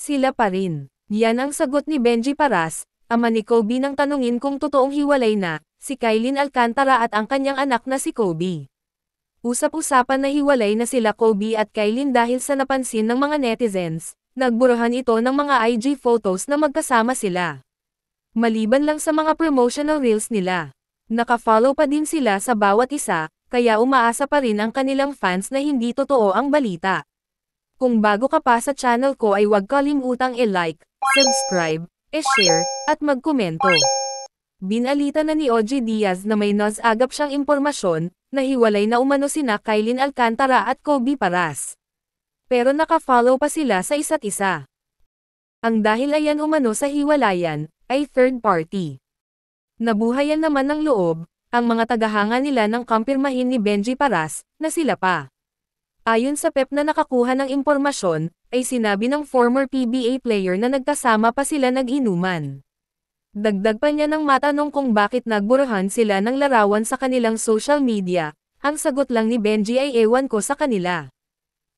Sila pa rin. Yan ang sagot ni Benji Paras, ama ni Kobe nang tanungin kung totoong hiwalay na, si Kylene Alcantara at ang kanyang anak na si Kobe. Usap-usapan na hiwalay na sila Kobe at Kylene dahil sa napansin ng mga netizens, nagburuhan ito ng mga IG photos na magkasama sila. Maliban lang sa mga promotional reels nila. Naka-follow pa din sila sa bawat isa, kaya umaasa pa rin ang kanilang fans na hindi totoo ang balita. Kung bago ka pa sa channel ko ay huwag kalimutang i-like, subscribe, i-share, at magkomento. Binalita na ni OG Diaz na may nasagap siyang impormasyon, na hiwalay na umano sina Kylene Alcantara at Kobe Paras. Pero naka-follow pa sila sa isa't isa. Ang dahilayan umano sa hiwalayan, ay third party. Nabuhayan naman ng loob, ang mga tagahanga nila nang kumpirmahin ni Benji Paras, na sila pa. Ayon sa PEP na nakakuha ng impormasyon, ay sinabi ng former PBA player na nagkasama pa sila nag-inuman. Dagdag pa niya nang matanong kung bakit nagburuhan sila ng larawan sa kanilang social media, ang sagot lang ni Benji ay ewan ko sa kanila.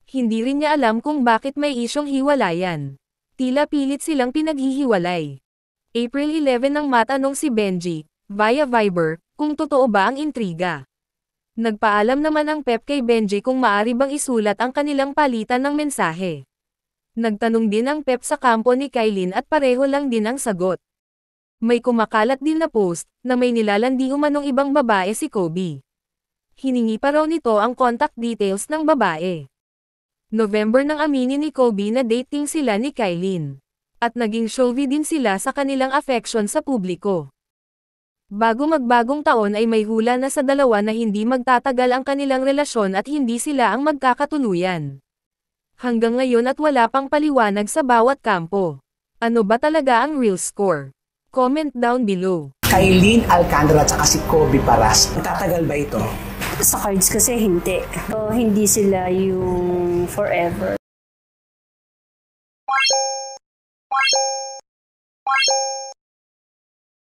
Hindi rin niya alam kung bakit may isyong hiwalayan. Tila pilit silang pinaghihiwalay. April 11 nang matanong si Benji, via Viber, kung totoo ba ang intriga. Nagpaalam naman ang PEP kay Benji kung maari bang isulat ang kanilang palitan ng mensahe. Nagtanong din ang PEP sa kampo ni Kylene at pareho lang din ang sagot. May kumakalat din na post, na may nilalandi umanong ibang babae si Kobe. Hiningi pa raw nito ang contact details ng babae. November nang aminin ni Kobe na dating sila ni Kylene. At naging showy din sila sa kanilang affection sa publiko. Bago magbagong taon ay may hula na sa dalawa na hindi magtatagal ang kanilang relasyon at hindi sila ang magkakatuluyan. Hanggang ngayon at wala pang paliwanag sa bawat kampo. Ano ba talaga ang real score? Comment down below. Kylene Alcantara at si Kobe Paras. Tatagal ba ito? Sa cards kasi hindi. So, hindi sila yung forever.